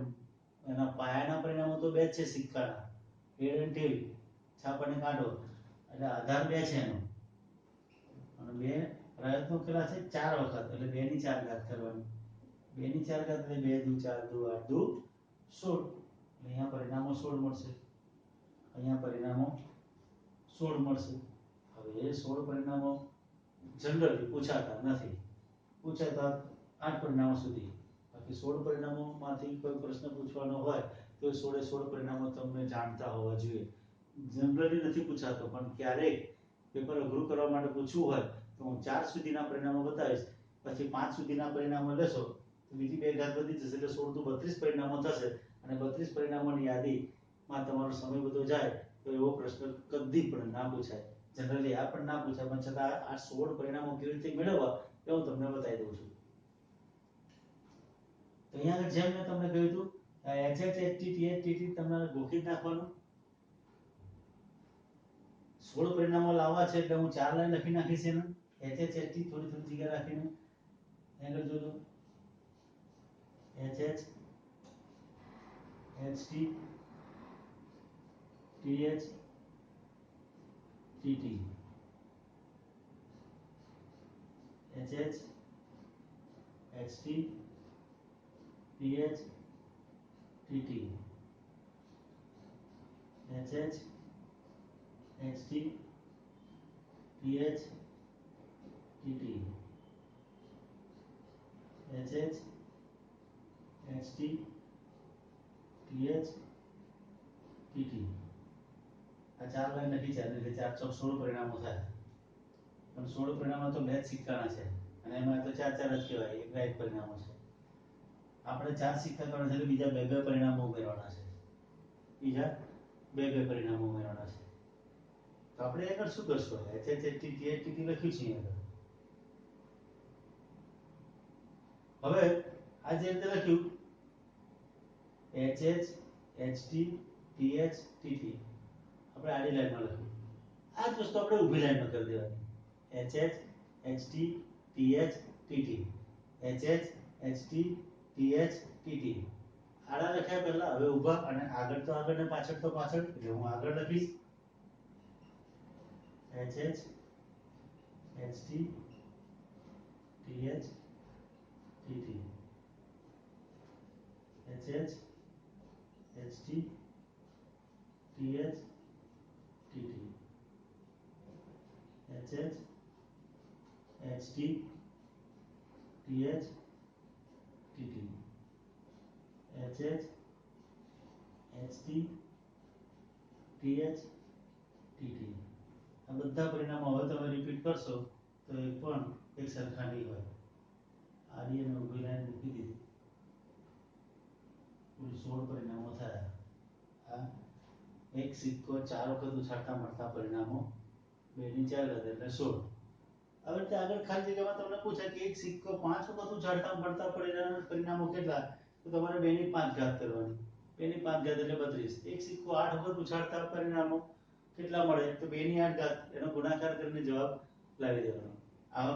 એના પાયાના પરિણામો તો 2 જ છે સિક્કાના, હેડ અને ટેલ, છાપ અને કાંટો. એટલે આધાર 2 છે એનો અને 2 પ્રયત્નો કર્યા છે 4 વખત એટલે 2 ની 4 ઘાત કરવાની. 2 ની 4 ઘાત એટલે 2 દુ 4 દુ 8 દુ 16. અહીંયા પરિણામો 16 મળશે. અહીંયા પરિણામો 16 મળશે. હવે એ 16 પરિણામો જનરલી પૂછાતા નથી. પૂછાતા 8 પરિણામો સુધી. બાકી 16 પરિણામોમાંથી કોઈ પ્રશ્ન પૂછવાનો હોય તો 16 પરિણામો તમને જાણતા હોવા જોઈએ. જનરલી નથી પૂછાતો પણ ક્યારેક પેપર અઘરું કરવા માટે પૂછવું હોય તો હું 4 સુધીના પરિણામો બતાવીશ. પછી 5 સુધીના પરિણામો લેશો તો બીજી 2 ઘાત વધી જશે એટલે 16 તો 32 પરિણામો થશે અને 32 પરિણામોની યાદીમાં તમારો સમય બધો જાય તો એવો પ્રશ્ન કદી પણ ના પૂછાય. જનરલી આ પણ ના પૂછાય પણ છતાં આ 16 પરિણામો કેવી રીતે મેળવવા એ હું તમને બતાવી દઉં છું. તો અહીંયા આગળ જેમ મેં તમને કહ્યું હતું HH HT TH TT તમારે ગોખી જ નાખવાનું. 16 પરિણામો લાવવા છે એટલે હું 4 લાઈન લખી નાખીશ. એના HH HT થોડી જગ્યા રાખીને આગળ જોજો. HH HT TH TT HH HT TH TT HH HT TH TT HH HT TH TT. આ 4 લાઈન લખી છે એટલે 4 ચોક 16 પરિણામો થાય. પણ 16 પરિણામો તો 2 જ સિક્કાના છે અને એમાં તો 4 4 જ કહેવાય. એક પરિણામો છે. આપણે 4 સિક્કા કાઢે છે એટલે બીજા 2 પરિણામો ઉમેરવાના છે. બીજા 2 પરિણામો ઉમેરવાના છે. તો આપણે આગળ શું કરશું? HH HT TH TT લખ્યું છે આગળ. હવે આ જે રીતે લખ્યું HH HT TH TT આપણે આડી લાઈનમાં લખ્યું. આ જ વસ્તુ આપણે ઊભી લાઈનમાં કરી દેવાની. HH HT TH TT HH HT TH TT આડા લખ્યા પહેલા હવે ઊભા અને આગળ તો આગળ ને પાછળ તો પાછળ એટલે હું આગળ લખીશ HH HT TH TT HH HT TH TT HH HT TH TT HH HT TH TT આ બધા પરિણામો હવે તમે રિપીટ કરશો તો એ પણ એક સરખા નહીં હોય. આડી અને ઊભી લાઈન મૂકી દીધી, કુલ 16 પરિણામો થયા. આ એક સિક્કો 4 વખત ઉછાળતા મળતા પરિણામો 2 ની 4 ઘાત એટલે 16. હવે તે આગળ ખાલી જગ્યામાં તમને પૂછે કે એક સિક્કો 5 વખત ઉછાળતા મળતા પરિણામો કેટલા, તો તમારે 2 ની 5 ઘાત કરવાની. 2 ની 5 ઘાત એટલે 32. એક સિક્કો 8 વખત ઉછાળતા પરિણામો કેટલા મળે, તો 2 ની 8 ઘાત એનો ગુણાકાર કરીને જવાબ લાવી દેવાનો. આ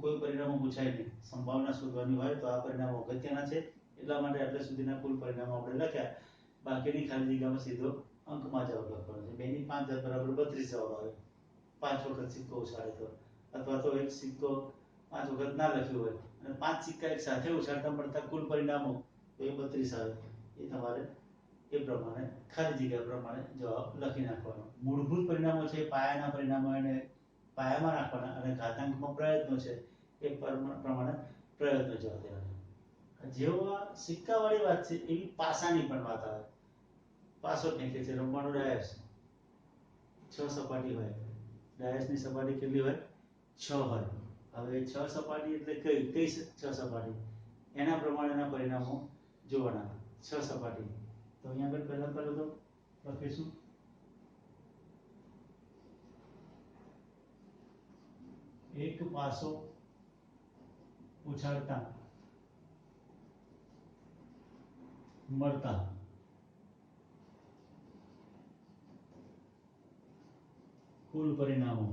કોઈ પરિણામો પૂછાય નહીં, સંભાવના શોધવાની હોય તો આ પરિણામો અગત્યના છે, એટલા માટે આટલા સુધીના કુલ પરિણામો આપણે લખ્યા. બાકીની ખાલી જગ્યામાં સીધો અંકમાં જવાબ લખવાનો છે. 2 ની 5 ઘાત બરાબર 32 જવાબ આવે. 5 વખત સિક્કો ઉછાળે તો, અથવા તો એક સિક્કો 5 વખત ના લખ્યો હોય અને 5 સિક્કા એક સાથે ઉછાળતા મળતા કુલ પરિણામો તો એ 32 આવે. એ તમારે એ પ્રમાણે ખાલી જગ્યા પ્રમાણે જવાબ લખી નાખવાનો. મૂળભૂત પરિણામો છે, પાયાના પરિણામો એને પાયામાં રાખવાના અને ઘાતાંકમાં પ્રયત્નો છે એ પ્રમાણે પ્રયત્નો જવાબ દેવાના. જેવો આ સિક્કાવાળી વાત છે એવી પાસાની પણ વાત આવે. પાસો ફેંકે છે, રમવાનો ડાયસ 6 સપાટી હોય. ડાયસની સપાટી કેટલી હોય? 6 હોય. હવે 6 સપાટી એટલે કઈ 6 સપાટી, એના પ્રમાણેના પરિણામો જોવાના. 6 સપાટી તો અહીંયા આગળ પહેલા તો લખીશું એક પાસો ઉછાળતા મળતા કુલ પરિણામો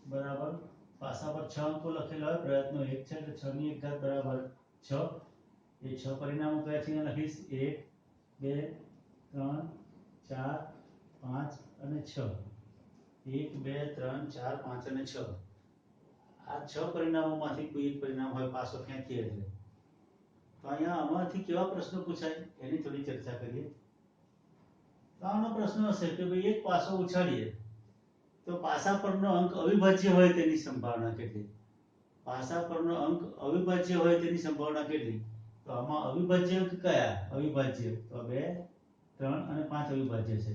બરાબર પાસા પર 6 અંકો લખેલા હોય, પ્રયત્નો 1 છે એટલે 6 ની 1 ઘાત બરાબર 6. એ 6 પરિણામો કયા છે અહીંયા લખીશ 1 2 3 4 5 અને 6. 1 2 3 4 5 અને 6. આ 6 પરિણામોમાંથી કોઈ એક પરિણામ હોય પાસો ફેંકીએ એટલે. તો અહીંયા આમાંથી કેવા પ્રશ્નો પૂછાય એની થોડી ચર્ચા કરીએ. તો આનો પ્રશ્ન હશે કે ભાઈ એક પાસો ઉછાળીએ તો પાસા પરનો અંક અવિભાજ્ય હોય તેની સંભાવના કેટલી? પાસા પરનો અંક અવિભાજ્ય હોય તેની સંભાવના કેટલી? તો આમાં અવિભાજ્ય અંક કયા? અવિભાજ્ય તો 2 3 અને 5 અવિભાજ્ય છે.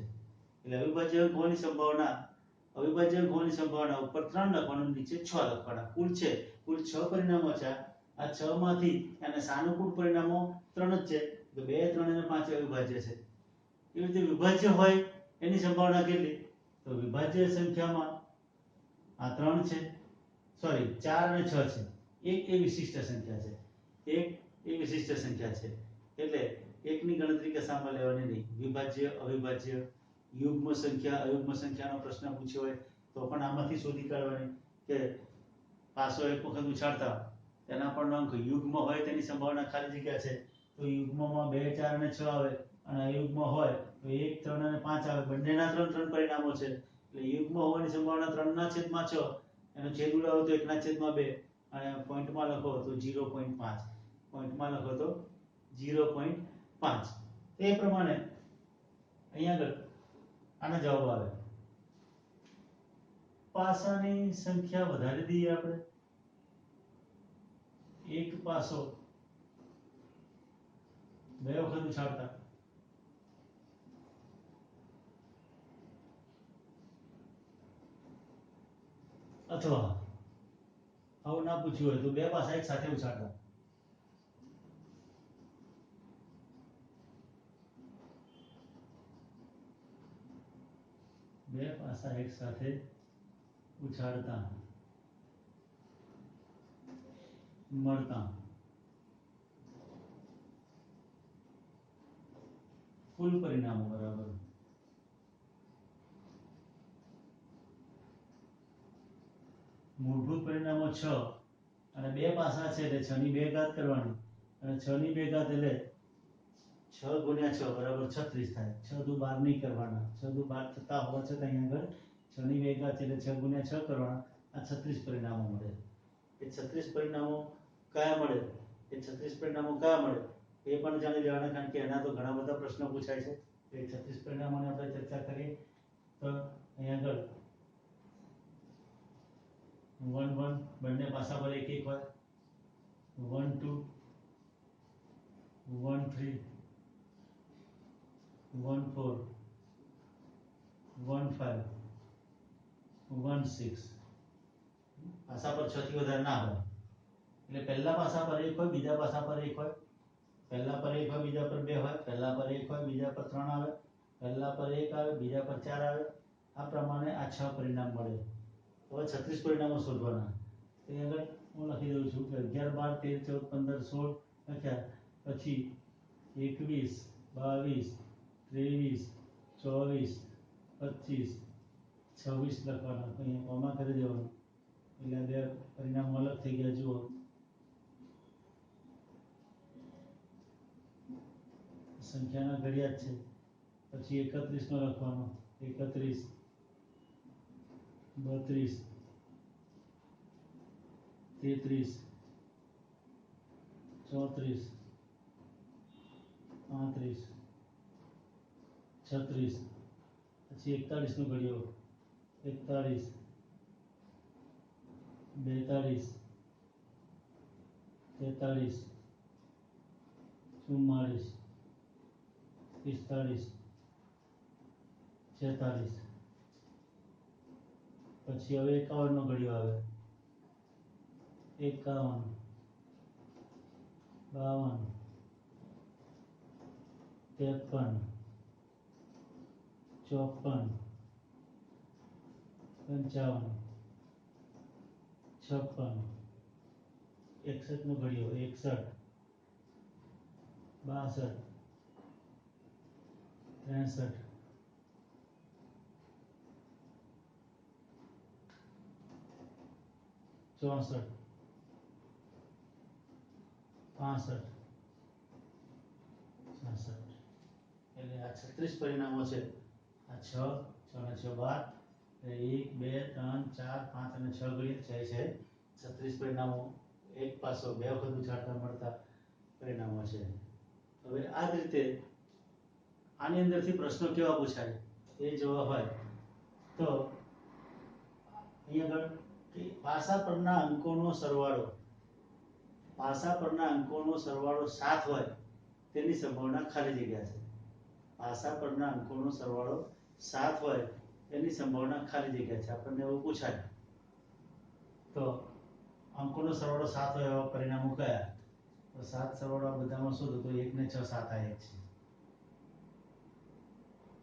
એટલે અવિભાજ્ય અંક હોવાની સંભાવના, અવિભાજ્ય અંક હોવાની સંભાવના ઉપર 3 લખવાનું, નીચે 6 લખવાના. કુલ 6 પરિણામો છે. આ 6 માંથી અને સાનુકૂળ પરિણામો 3 જ છે, તો 2 3 અને 5 અવિભાજ્ય છે. એવી રીતે વિભાજ્ય હોય એની સંભાવના કેટલી? તો વિભાજ્ય સંખ્યામાં આ 3 છે, સોરી 4 અને 6 છે. એક એ વિશિષ્ટ સંખ્યા છે, એક એ વિશિષ્ટ સંખ્યા છે. એટલે એકની ગણતરી કશામાં લેવાની નહીં. વિભાજ્ય, અવિભાજ્ય, યુગ્મ સંખ્યા, અયુગ્મ સંખ્યાનો પ્રશ્ન પૂછ્યો હોય તો પણ આમાંથી શોધી કાઢવાની કે પાસો એક વખત ઉછાળતા તેના પણ અંક યુગ્મ હોય તેની સંભાવના ખાલી જગ્યા છે, તો યુગ્મમાં 2 4 અને 6 આવે અને અયુગ્મ હોય તો 1 3 અને 5 આવે. બંનેના 3 પરિણામો છે એટલે યુગ્મ હોવાની સંભાવના 3/6. એનો છેદ ઉડાવો તો 1/2 અને પોઈન્ટમાં લખો તો 0.5. પોઈન્ટમાં લખો તો 0.5. તે પ્રમાણે અહીંયા આગળ આનો જવાબ આવે. પાસાની સંખ્યા વધારી દઈએ આપણે. એક પાસો 2 વખત ઉછાળતા અથવા આવું ના પૂછ્યું હોય તો 2 પાસા એક સાથે ઉછાળતા. બે પાસા એક સાથે ઉછાળતા મળતા કુલ પરિણામો બરાબર મૂળભૂત પરિણામો 6 અને 2 પાસા છે એટલે 6 ની 2 ઘાત કરવાની અને 6 ની 2 ઘાત એટલે 6 ગુણ્યા 6 બરાબર 36 થાય. 6 દુ 12 નહીં કરવાના. 6 દુ 12 થતા હોવા છતાં અહીંયા આગળ 6 ની ભેગા છે એટલે 6 ગુણ્યા 6 કરવાના. આ 36 પરિણામો મળે. એ 36 પરિણામો કયા મળે? એ 36 પરિણામો કયા મળે એ પણ જાણી લેવાના, કારણ કે એના તો ઘણા બધા પ્રશ્નો પૂછાય છે. એ 36 પરિણામોની આપણે ચર્ચા કરીએ તો અહીંયા આગળ 1 1 બંને પાસા પર 1 1 હોય. 1 2 1 3 1 4 1 5 1 6. પાસા પર 6 થી વધારે ના હોય. એટલે પહેલા પાસા પર 1 હોય, બીજા પાસા પર 1 હોય. પહેલા પર 1 હોય, બીજા પર 2 હોય. પહેલા પર 1 હોય, બીજા પર 3 આવે. પહેલા પર 1 આવે, બીજા પર 4 આવે. આ પ્રમાણે આ 6 પરિણામ મળે. હવે 36 પરિણામો શોધવાના. તો આગળ હું લખી દઉં છું કે 11 12 13 14 15 16 લખ્યા. પછી 21 22 23 24 25 26 લખવાના. અહીંયા કોમા કરી દેવાનું. એટલે બે પરિણામ અલગ થઈ ગયા. જુઓ, સંખ્યાના ઘડિયા છે. પછી 31 નો લખવાનો. 31 32 33 34 35 36. પછી 41 નો ઘડિયો. 41 42 43 44 45 46. પછી હવે 51 નો ઘડિયો આવે. 51 52 53 54 55 56. 61 નો ઘડિયો. 61 62 63 64 65 66. એટલે આ 36 પરિણામો છે. આ 6 6 ને 6 12, 1 2 3 4 5 અને 6 ગણ્યા છે 36 પરિણામો. એક પાસો બે વખત ઉછાળતા મળતા પરિણામો છે. હવે આ જ રીતે આની અંદરથી પ્રશ્નો કેવા પૂછાય એ જોવા હોય તો અહીંયા આગળ પાસા પરના અંકોનો સરવાળો, પાસા પરના અંકોનો સરવાળો 7 હોય તેની સંભાવના ખાલી જગ્યા છે. પાસા પરના અંકોનો સરવાળો 7 હોય એની સંભાવના ખાલી જગ્યા છે. આપણને એવું પૂછાય તો અંકોનો સરવાળો 7 હોય એવા પરિણામો કયા? તો 7 સરવાળો બધામાં શોધો તો 1 ને 6 7 આ 1 છે.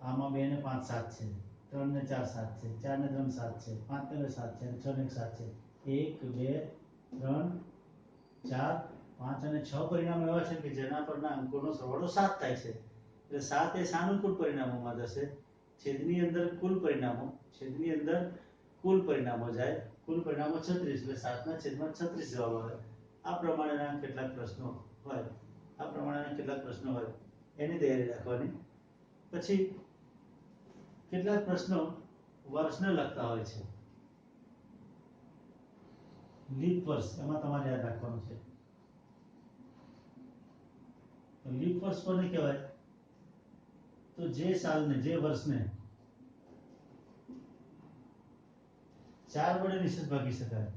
આમાં 2 ને 5 7 છે. 3 ને 4 7 છે. 4 ને 3 7 છે. 5 ને 7 છે. 6 ને 7 છે. 1 2 3 4 5 અને 6 પરિણામો એવા છે કે જેના પરના અંકોનો સરવાળો 7 થાય છે. એટલે 7 એ સાનુકૂળ પરિણામોમાં જશે. છેદની અંદર કુલ પરિણામો, છેદની અંદર કુલ પરિણામો જાય. કુલ પરિણામો 36 એટલે 7 ના છેદમાં 36 જવાબ આવે. આ પ્રમાણેના કેટલાક પ્રશ્નો હોય, આ પ્રમાણેના કેટલાક પ્રશ્નો હોય એની તૈયારી રાખવાની. પછી કેટલાક પ્રશ્નો વર્ષને લગતા હોય છે. લીપ વર્ષ એમાં તમારે યાદ રાખવાનું છે. તો લીપ વર્ષ કોને કહેવાય? તો જે સાલને, જે વર્ષને 4 વડે નિશ્ચિત ભાગી શકાય.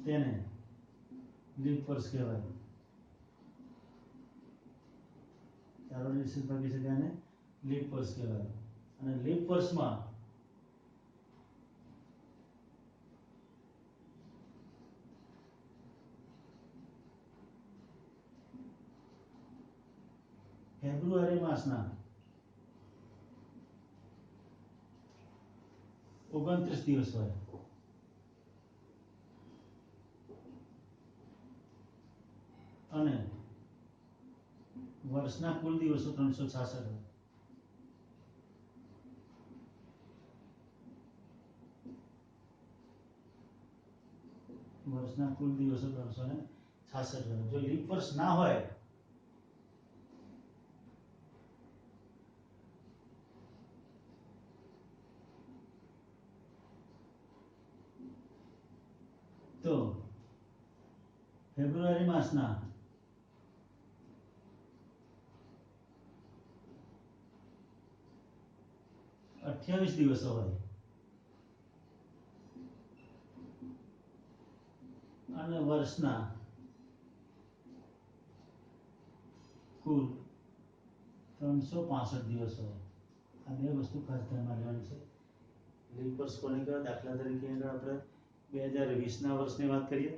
તેને લીપ વર્ષ કહેવાય. 4 વડે નિશ્ચિત ભાગી શકાય અને લીપ વર્ષ કહેવાય. અને લીપ વર્ષમાં ફેબ્રુઆરી માસના 29 દિવસ હોય. અને વર્ષના કુલ દિવસો 366 હોય. વર્ષના કુલ દિવસો 366 ગણાય. જો લીપ વર્ષ ના હોય તો ફેબ્રુઆરી માસના 28 દિવસો હોય અને વર્ષના કુલ 365 દિવસો હોય. આ બે વસ્તુ ખાસ ધ્યાનમાં લેવાની છે. લીપ વર્ષ કોને કહેવાય? દાખલા તરીકે આગળ આપણે 2020 ના વર્ષની વાત કરીએ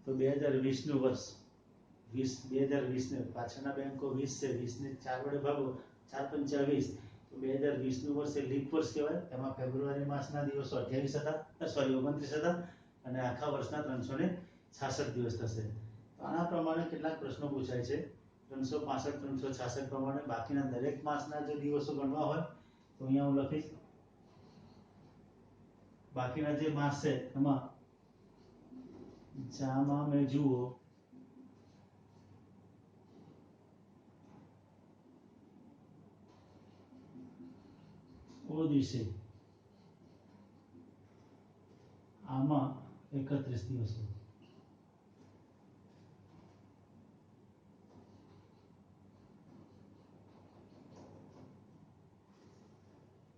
તો 2020 નું વર્ષ 2020 ને પાછળના બે અંકો 20 છે, 20 ને 4 વડે ભાગો 4 પંચા 20, તો 2020 નું વર્ષ એ લીપ વર્ષ કહેવાય. એમાં ફેબ્રુઆરી માસના દિવસો 28 હતા, 29 હતા અને આખા વર્ષના 366 દિવસ થશે. તો આના પ્રમાણે કેટલાક પ્રશ્નો પૂછાય છે. 365 366 પ્રમાણે બાકીના દરેક માસના જો દિવસો ગણવા હોય તો અહીંયા હું લખીશ બાકીના જે માસ છે એમાં જામા મેં જુઓ ઓ દિવસે આમાં 31 દિવસો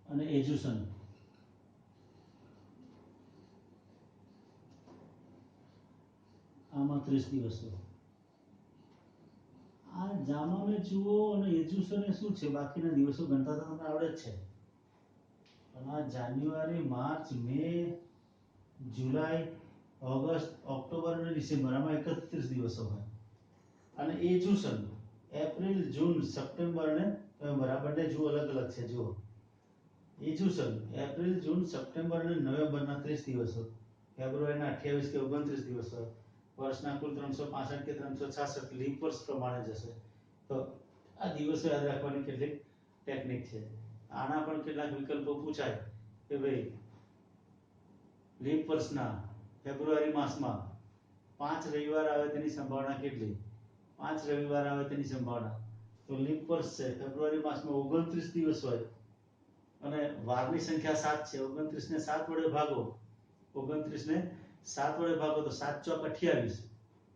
અને એજ્યુશન આમાં 30 દિવસો. આ જામા મેં જુઓ અને એજ્યુશન એ શું છે? બાકીના દિવસો ગણતા તો તમને આવડે જ છે, પણ આ જાન્યુઆરી, માર્ચ, મે, જુલાઈ, ઓગસ્ટ, ઓક્ટોબર અને ડિસેમ્બર આમાં 31 દિવસો હોય. અને એજ્યુશન એપ્રિલ, જૂન, સપ્ટેમ્બર અને નવેમ્બર આ બંને જુઓ અલગ અલગ છે. જુઓ એજ્યુશન એપ્રિલ, જૂન, સપ્ટેમ્બર અને નવેમ્બરના 30 દિવસો, ફેબ્રુઆરીના 28 કે 29 દિવસો, વર્ષના કુલ 365 કે 366 લીપ વર્ષ પ્રમાણે જશે. તો આ દિવસો યાદ રાખવાની કેટલીક ટેકનિક છે. આના પણ કેટલાક વિકલ્પો પૂછાય કે ભાઈ લીપ વર્ષના ફેબ્રુઆરી માસમાં 5 રવિવાર આવે તેની સંભાવના કેટલી? 5 રવિવાર આવે તેની સંભાવના. તો લીપ વર્ષ છે, ફેબ્રુઆરી માસમાં 29 દિવસ હોય અને વારની સંખ્યા 7 છે. 29 ને 7 વડે ભાગો, 29 ને 7 વડે ભાગો તો 7 ચોક 28,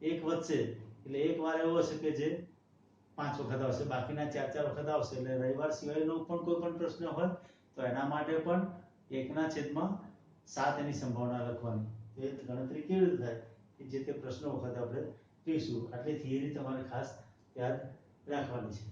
એક વધશે એટલે એક વાર એવો હશે કે જે 5 વખત આવશે, બાકીના 4 વખત આવશે. એટલે રવિવાર સિવાયનો પણ કોઈ પણ પ્રશ્ન હોય તો એના માટે પણ 1/7 એની સંભાવના લખવાની. તો એ ગણતરી કેવી રીતે થાય કે જે તે પ્રશ્નો વખત આપણે જોઈશું. આટલી થિયરી તમારે ખાસ યાદ રાખવાની છે.